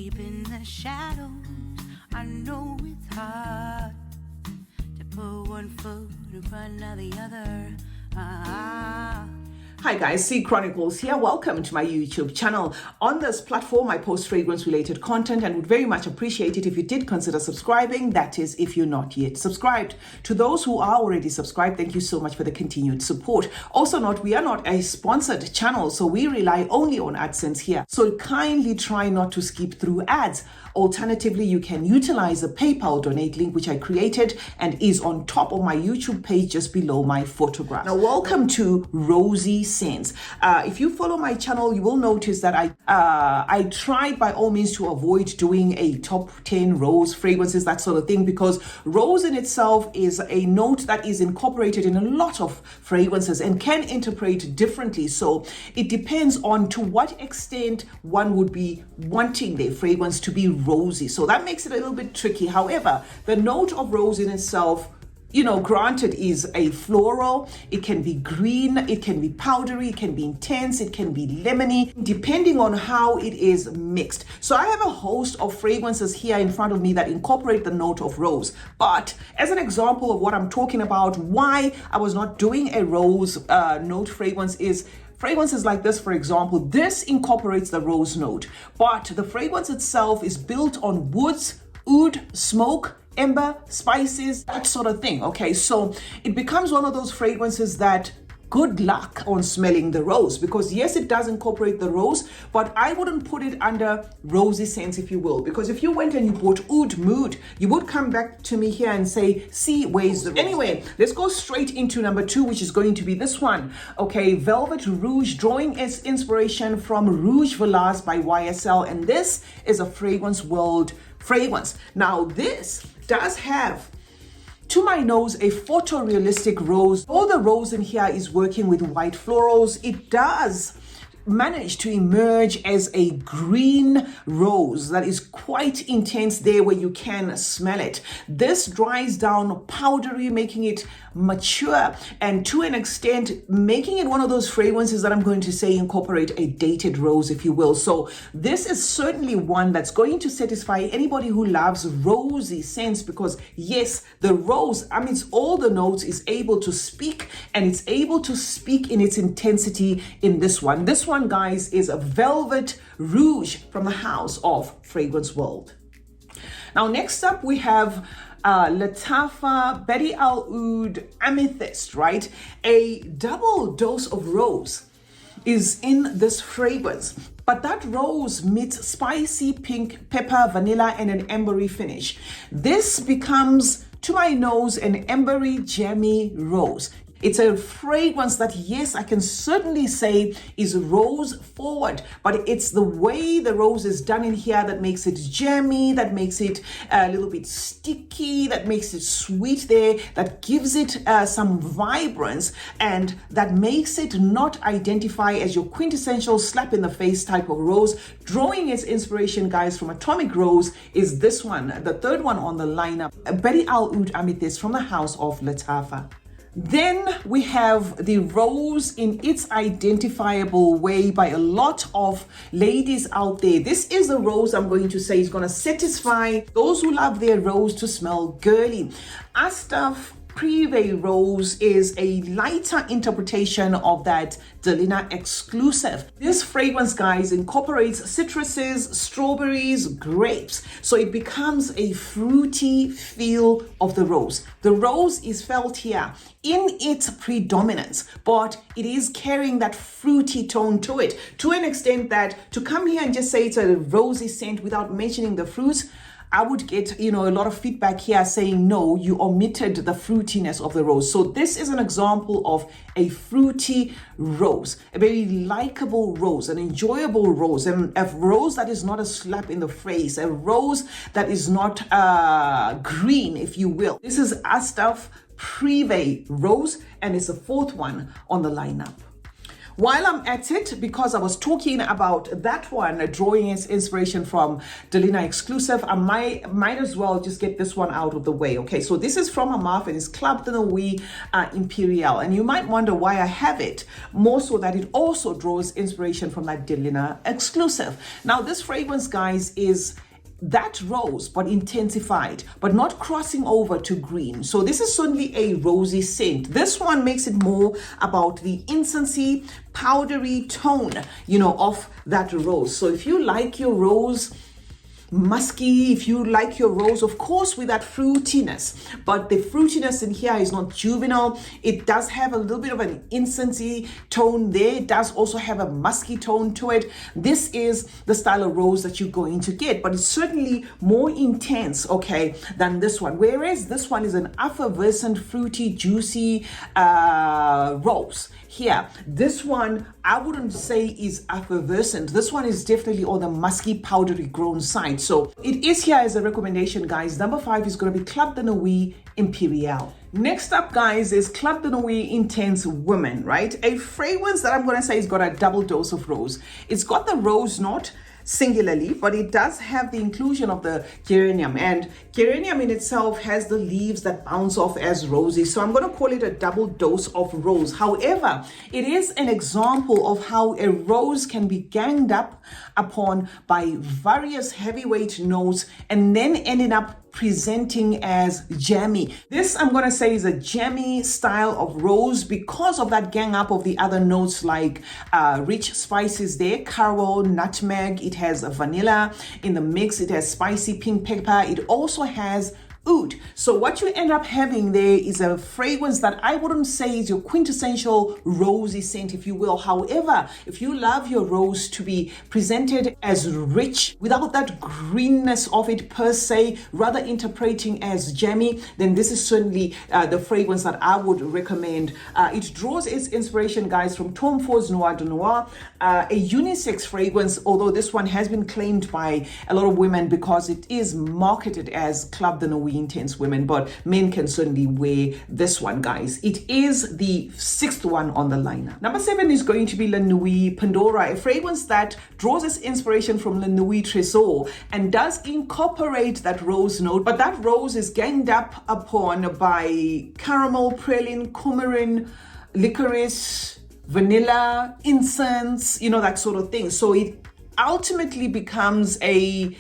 Deep in the shadows, I know it's hard to put one foot in front of the other. Hi guys, CeeChronicles here. Welcome to my YouTube channel. On this platform, I post fragrance-related content and would very much appreciate it if you did consider subscribing. That is, if you're not yet subscribed. To those who are already subscribed, thank you so much for the continued support. Also note, we are not a sponsored channel, so we rely only on AdSense here. So kindly try not to skip through ads. Alternatively, you can utilize the PayPal donate link, which I created and is on top of my YouTube page just below my photograph. Now, welcome to Rosey scents. If you follow my channel, you will notice that I tried by all means to avoid doing a top 10 rose fragrances, that sort of thing, because rose in itself is a note that is incorporated in a lot of fragrances and can interpret differently. So it depends on to what extent one would be wanting their fragrance to be rosy. So that makes it a little bit tricky. However, the note of rose in itself, you know, granted, is a floral. It can be green, it can be powdery, it can be intense, it can be lemony, depending on how it is mixed. So I have a host of fragrances here in front of me that incorporate the note of rose. But as an example of what I'm talking about, why I was not doing a rose note fragrance is fragrances like this, for example. This incorporates the rose note, but the fragrance itself is built on woods, oud, smoke, amber, spices, that sort of thing. Okay, so it becomes one of those fragrances that good luck on smelling the rose, because yes, it does incorporate the rose, but I wouldn't put it under rosy scents, if you will, because if you went and you bought oud mood, you would come back to me here and say, see, where's the rose? Anyway, let's go straight into number 2, which is going to be this one. Okay, Velvet Rouge, drawing its inspiration from Rouge Velours by YSL, and this is a Fragrance World fragrance. Now, this does have, to my nose, a photorealistic rose. All the rose in here is working with white florals. It does manage to emerge as a green rose that is quite intense there where you can smell it. This dries down powdery, making it mature, and to an extent making it one of those fragrances that I'm going to say incorporate a dated rose, if you will. So this is certainly one that's going to satisfy anybody who loves rosy scents, because yes, the rose amidst all the notes is able to speak, and it's able to speak in its intensity in this one. This one, guys, is a Velvet Rouge from the house of Fragrance World. Now, next up we have Lattafa Bade'e Al Oud Amethyst, right? A double dose of rose is in this fragrance, but that rose meets spicy pink, pepper, vanilla, and an ambery finish. This becomes, to my nose, an ambery, jammy rose. It's a fragrance that, yes, I can certainly say is rose forward, but it's the way the rose is done in here that makes it jammy, that makes it a little bit sticky, that makes it sweet there, that gives it some vibrance, and that makes it not identify as your quintessential slap in the face type of rose. Drawing its inspiration, guys, from Atomic Rose is this one, the third one on the lineup, Bade'e Al Oud Amethyst from the house of Lattafa. Then we have the rose in its identifiable way by a lot of ladies out there. This is the rose I'm going to say is going to satisfy those who love their rose to smell girly. Asaad Pre Rose is a lighter interpretation of that Shelina Exclusive. This fragrance, guys, incorporates citruses, strawberries, grapes, so it becomes a fruity feel of the rose. The rose is felt here in its predominance, but it is carrying that fruity tone to it, to an extent that to come here and just say it's a rosy scent without mentioning the fruits, I would get, a lot of feedback here saying, no, you omitted the fruitiness of the rose. So this is an example of a fruity rose, a very likable rose, an enjoyable rose, and a rose that is not a slap in the face, a rose that is not green, if you will. This is Asaad Pre Rose, and it's the fourth one on the lineup. While I'm at it, because I was talking about that one, drawing its inspiration from Shelina Exclusive, I might as well just get this one out of the way. Okay, so this is from Amaf and it's Club de Nuit Imperial. And you might wonder why I have it, more so that it also draws inspiration from that Shelina Exclusive. Now, this fragrance, guys, is that rose but intensified, but not crossing over to green. So this is certainly a rosy scent. This one makes it more about the incensey, powdery tone, of that rose. So if you like your rose musky, if you like your rose, of course, with that fruitiness, but the fruitiness in here is not juvenile. It does have a little bit of an incensey tone there. It does also have a musky tone to it. This is the style of rose that you're going to get, but it's certainly more intense, okay, than this one. Whereas this one is an effervescent, fruity, juicy rose. Here, this one, I wouldn't say is effervescent. This one is definitely on the musky, powdery grown side. So it is here as a recommendation, guys. Number 5 is going to be Club de Nuit Imperial. Next up, guys, is Club de Nuit Intense Women, right? A fragrance that I'm going to say has got a double dose of rose. It's got the rose note singularly, but it does have the inclusion of the geranium, and geranium in itself has the leaves that bounce off as rosy, so I'm going to call it a double dose of rose. However, it is an example of how a rose can be ganged up upon by various heavyweight notes and then ending up presenting as jammy. This, I'm going to say, is a jammy style of rose because of that gang up of the other notes like rich spices there, caramel, nutmeg. It has vanilla in the mix. It has spicy pink pepper. It also has oud. So what you end up having there is a fragrance that I wouldn't say is your quintessential rosy scent, if you will. However, if you love your rose to be presented as rich without that greenness of it per se, rather interpreting as jammy, then this is certainly the fragrance that I would recommend. It draws its inspiration, guys, from Tom Ford's Noir de Noir, a unisex fragrance, although this one has been claimed by a lot of women because it is marketed as Club de Nuit Intense Women, but men can certainly wear this one, guys. It is the 6th one on the lineup. Number 7 is going to be La Nuit Pandora, a fragrance that draws its inspiration from La Nuit Trésor and does incorporate that rose note, but that rose is ganged up upon by caramel, praline, coumarin, licorice, vanilla, incense, that sort of thing. So it ultimately becomes a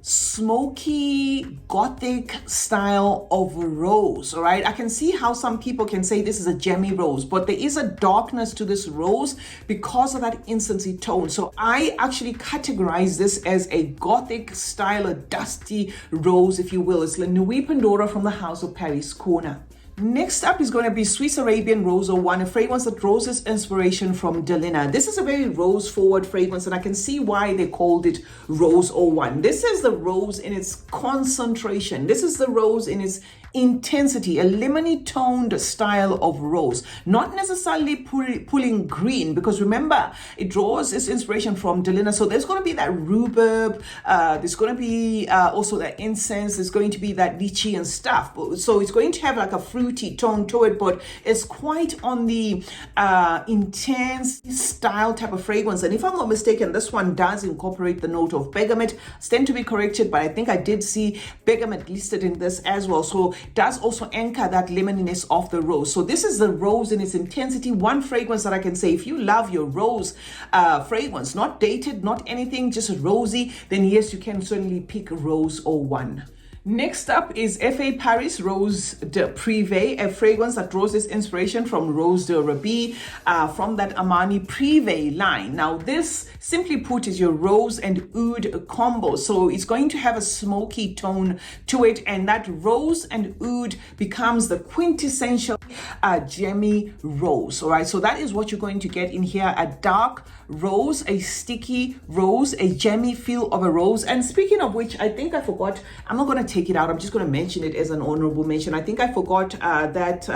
smoky gothic style of rose. All right, I can see how some people can say this is a jammy rose, but there is a darkness to this rose because of that incensey tone. So I actually categorize this as a gothic style, a dusty rose, if you will. It's La Nuit Pandora from the House of Paris Corner. Next up is going to be Swiss Arabian Rose 01, a fragrance that draws its inspiration from Shelina. This is a very rose-forward fragrance, and I can see why they called it Rose 01. This is the rose in its concentration. This is the rose in its intensity, a lemony toned style of rose, not necessarily pulling green, because remember, it draws its inspiration from Shelina. So there's going to be that rhubarb, there's going to be also that incense, there's going to be that lychee and stuff. So it's going to have like a fruity tone to it, but it's quite on the intense style type of fragrance. And if I'm not mistaken, this one does incorporate the note of bergamot. Stand to be corrected, but I think I did see bergamot listed in this as well. So does also anchor that lemoniness of the rose. So this is the rose in its intensity. One fragrance that I can say, if you love your rose fragrance, not dated, not anything, just rosy, then yes, you can certainly pick Rose 01. Next up is F.A. Paris Rose de Privé, a fragrance that draws its inspiration from Rose de Rabi, from that Armani Privé line. Now this, simply put, is your rose and oud combo. So it's going to have a smoky tone to it, and that rose and oud becomes the quintessential jammy rose. All right, so that is what you're going to get in here: a dark rose, a sticky rose, a jammy feel of a rose. And speaking of which, I think I forgot, I'm not going to take it out. I'm just going to mention it as an honorable mention. I think I forgot that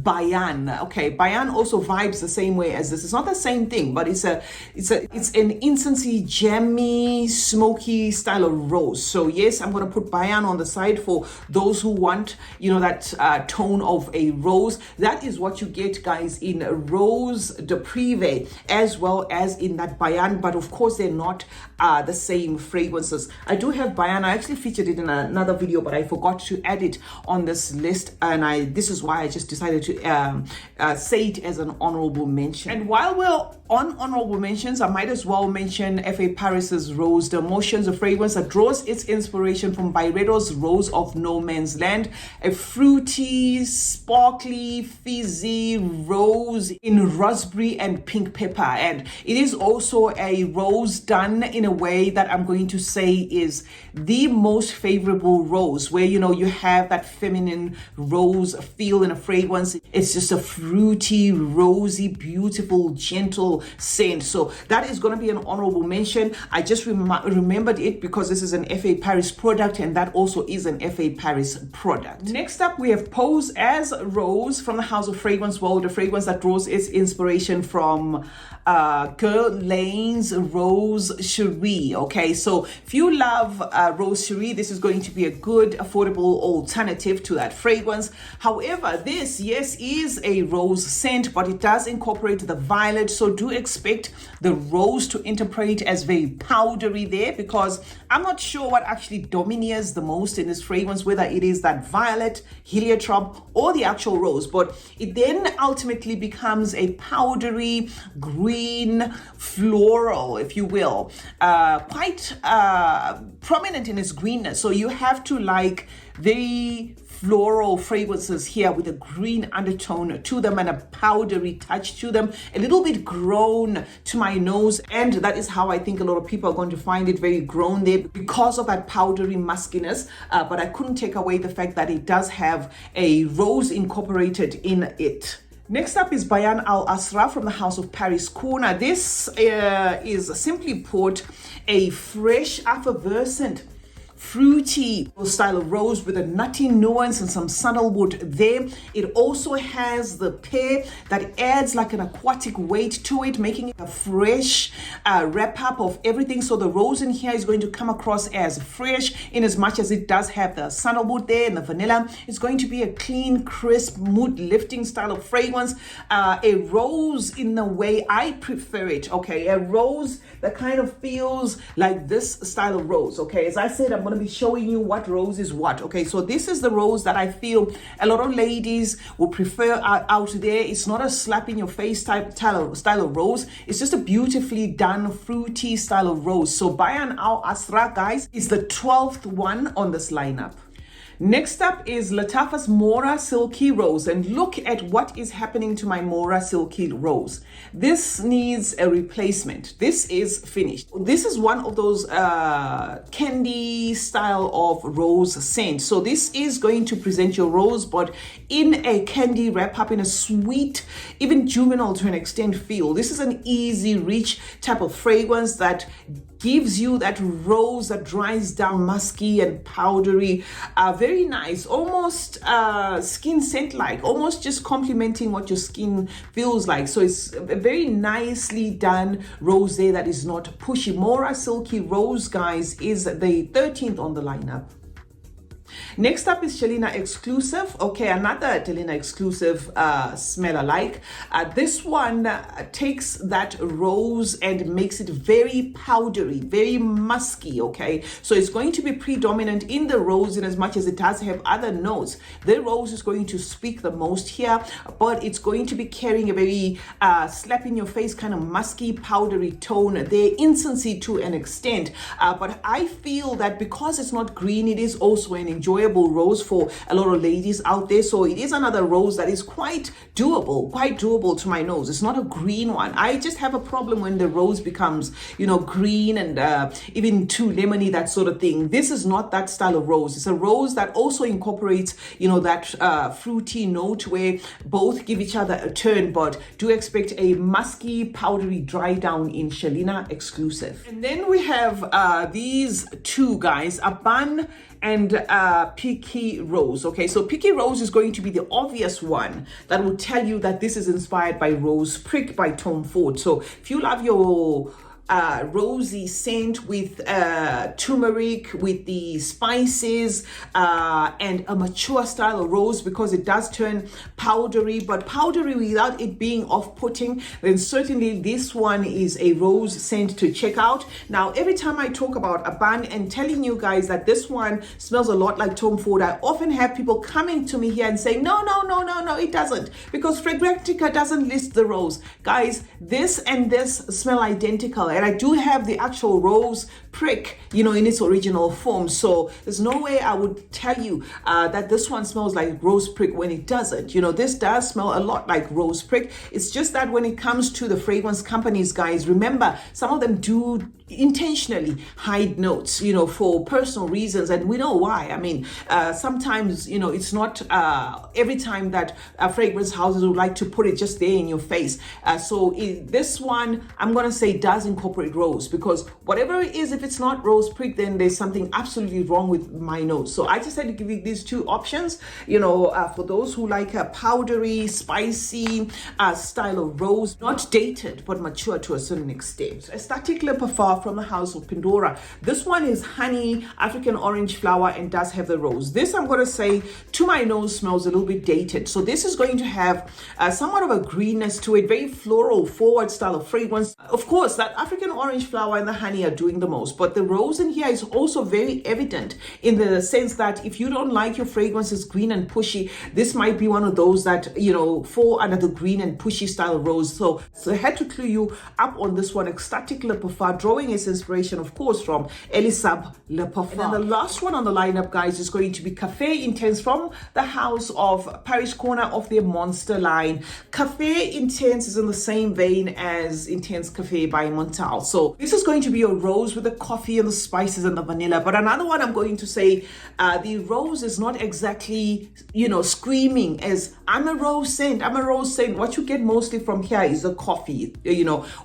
Bayan. Okay, Bayan also vibes the same way as this. It's not the same thing, but it's an incensey, jammy, smoky style of rose. So yes, I'm going to put Bayan on the side for those who want, you know, that tone of a rose. That is what you get, guys, in Rose de Privé as well as in that Bayan, but of course they're not the same fragrances. I do have Bayan. I actually featured it in another video, but I forgot to add it on this list, and this is why I just decided to say it as an honorable mention. And while we're on honorable mentions, I might as well mention F.A. Paris's Rose d'Emotions, a fragrance that draws its inspiration from Byretto's Rose of No Man's Land, a fruity, sparkly, fizzy rose in raspberry and pink pepper. And it is also a rose done in a way that I'm going to say is the most favorable rose, where, you know, you have that feminine rose feel in a fragrance. It's just a fruity, rosy, beautiful, gentle scent. So that is going to be an honorable mention. I just remembered it because this is an F.A. Paris product, and that also is an F.A. Paris product. Next up, we have Pose as Rose from the House of Fragrance World, a fragrance that draws its inspiration from Guerlain's Rose Cherie. Okay, so if you love Rose Cherie, this is going to be a good, affordable alternative to that fragrance. However, this, yes, is a rose scent, but it does incorporate the violet, so do expect the rose to interpret as very powdery there, because I'm not sure what actually dominates the most in this fragrance, whether it is that violet, heliotrope, or the actual rose, but it then ultimately becomes a powdery, green, floral, if you will, quite prominent in its greenness. So you have to like very floral fragrances here with a green undertone to them and a powdery touch to them, a little bit grown to my nose, and that is how I think a lot of people are going to find it, very grown there because of that powdery muskiness, but I couldn't take away the fact that it does have a rose incorporated in it. Next up is Bayan Al Asra from the House of Paris Corner. This is simply put a fresh, effervescent, fruity style of rose with a nutty nuance and some sandalwood there. It also has the pear that adds like an aquatic weight to it, making it a fresh wrap up of everything. So the rose in here is going to come across as fresh in as much as it does have the sandalwood there and the vanilla. It's going to be a clean, crisp, mood lifting style of fragrance. A rose in the way I prefer it. Okay, a rose that kind of feels like this style of rose. Okay, as I said, I'm going to be showing you what rose is what. Okay, so this is the rose that I feel a lot of ladies will prefer out there. It's not a slap in your face style of rose. It's just a beautifully done fruity style of rose. So Bayan Al Asra, guys, is the 12th one on this lineup. Next up is Lattafa's Mora Silky Rose, and look at what is happening to my Mora Silky Rose. This needs a replacement. This is finished. This is one of those candy style of rose scent. So this is going to present your rose, but in a candy wrap up, in a sweet, even juvenile to an extent feel. This is an easy reach type of fragrance that gives you that rose that dries down, musky and powdery, very nice, almost skin scent like, almost just complementing what your skin feels like. So it's a very nicely done rose there that is not pushy. Mora Silky Rose, guys, is the 13th on the lineup. Next up is Shelina Exclusive. Okay, another Shelina Exclusive smell alike. This one takes that rose and makes it very powdery, very musky. Okay, so it's going to be predominant in the rose in as much as it does have other notes. The rose is going to speak the most here, but it's going to be carrying a very slap in your face kind of musky, powdery tone there, incensey to an extent. But I feel that because it's not green, it is also an enjoyable rose for a lot of ladies out there. So it is another rose that is quite doable to my nose. It's not a green one. I just have a problem when the rose becomes, you know, green and even too lemony, that sort of thing. This is not that style of rose. It's a rose that also incorporates, you know, that fruity note where both give each other a turn, but do expect a musky, powdery dry down in Shelina Exclusive. And then we have these two guys, Aban and Pik-y Rose. Okay, so Pik-y Rose is going to be the obvious one that will tell you that this is inspired by Rose Prick by Tom Ford. So if you love your rosy scent with turmeric, with the spices, and a mature style of rose, because it does turn powdery, but powdery without it being off-putting, then certainly this one is a rose scent to check out. Now, every time I talk about a bun and telling you guys that this one smells a lot like Tom Ford, I often have people coming to me here and saying, no, it doesn't, because Fragrantica doesn't list the rose. Guys, this and this smell identical. And I do have the actual Rose Prick, in its original form. So there's no way I would tell you that this one smells like Rose Prick when it doesn't. This does smell a lot like Rose Prick. It's just that when it comes to the fragrance companies, guys, remember, some of them do intentionally hide notes, for personal reasons, and we know why. I mean, sometimes, it's not every time that fragrance houses would like to put it just there in your face. This one, I'm gonna say, does incorporate rose, because whatever it is, if it's not Rose Prick, then there's something absolutely wrong with my nose. So I just had to give you these two options, for those who like a powdery, spicy style of rose, not dated but mature to a certain extent. Ecstatic Life from the house of Pandora. This one is honey, African orange flower, and does have the rose. This, I'm going to say, to my nose, smells a little bit dated. So this is going to have somewhat of a greenness to it, very floral forward style of fragrance. Of course, that African orange flower and the honey are doing the most, but the rose in here is also very evident, in the sense that if you don't like your fragrances green and pushy, this might be one of those that, fall under the green and pushy style of rose. So I had to clue you up on this one. Ecstatic Life, drawing its inspiration, of course, from Asaad Pre Rose. And then the last one on the lineup, guys, is going to be Cafe Intense from the house of Paris Corner of their Monster line. Cafe Intense is in the same vein as Intense Cafe by Montal. So this is going to be a rose with the coffee and the spices and the vanilla. But another one, I'm going to say, the rose is not exactly, screaming as I'm a rose scent, I'm a rose scent. What you get mostly from here is the coffee,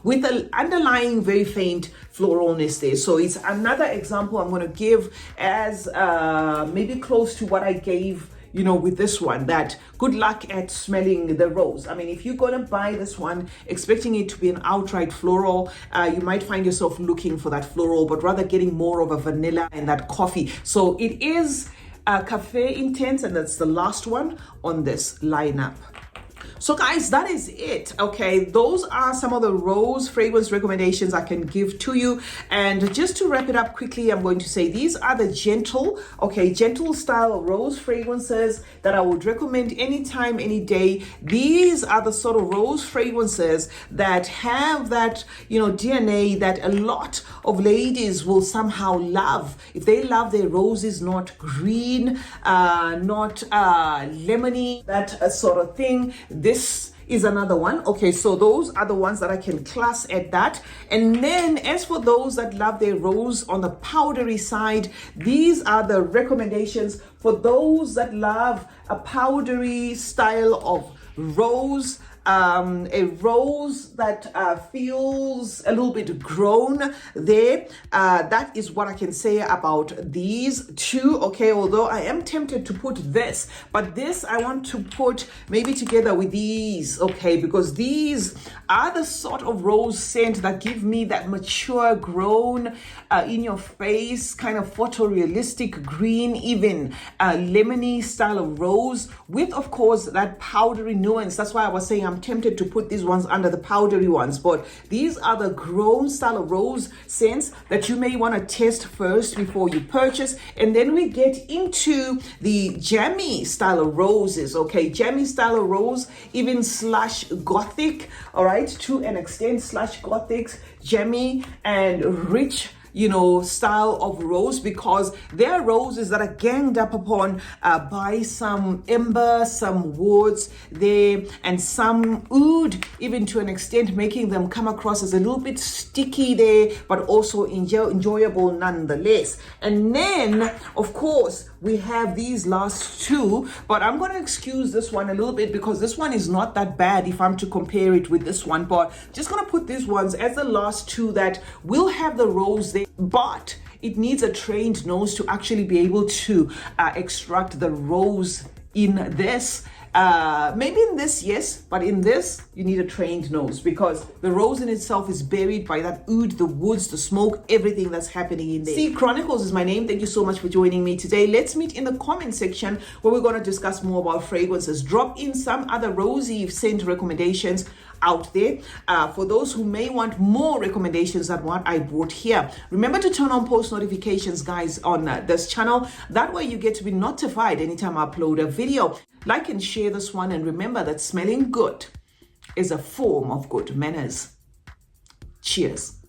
with the underlying very faint floralness there. So it's another example I'm going to give as maybe close to what I gave, with this one, that good luck at smelling the rose. I mean, if you're going to buy this one expecting it to be an outright floral, you might find yourself looking for that floral, but rather getting more of a vanilla and that coffee. So it is Cafe Intense, and that's the last one on this lineup. So guys, that is it. Okay, those are some of the rose fragrance recommendations I can give to you. And just to wrap it up quickly, I'm going to say these are the gentle style rose fragrances that I would recommend anytime, any day. These are the sort of rose fragrances that have that, DNA that a lot of ladies will somehow love. If they love their roses not green, not lemony, that sort of thing, this is another one. Okay, so those are the ones that I can class at that. And then as for those that love their rose on the powdery side, these are the recommendations for those that love a powdery style of rose. A rose that feels a little bit grown there. That is what I can say about these two. Okay, although I am tempted to put this, but this I want to put maybe together with these. Okay, because these are the sort of rose scent that give me that mature, grown, in your face, kind of photorealistic green, even lemony style of rose, with of course that powdery nuance. That's why I was saying I'm tempted to put these ones under the powdery ones, but these are the grown style of rose scents that you may want to test first before you purchase. And then we get into the jammy style of roses. Okay, jammy style of rose, even slash gothic, all right, to an extent, slash gothic, jammy and rich style of rose, because there are roses that are ganged up upon by some ember, some woods there, and some oud, even to an extent, making them come across as a little bit sticky there, but also enjoyable nonetheless. And then, of course, we have these last two, but I'm going to excuse this one a little bit because this one is not that bad if I'm to compare it with this one, but just going to put these ones as the last two that will have the rose there, but it needs a trained nose to actually be able to extract the rose in this. Maybe in this, yes, but in this, you need a trained nose because the rose in itself is buried by that oud, the woods, the smoke, everything that's happening in there. CeeChronicles is my name. Thank you so much for joining me today. Let's meet in the comment section where we're going to discuss more about fragrances. Drop in some other rosy scent recommendations out there for those who may want more recommendations than what I brought here. Remember to turn on post notifications, guys, on this channel. That way you get to be notified anytime I upload a video. Like and share this one, and remember that smelling good is a form of good manners. Cheers.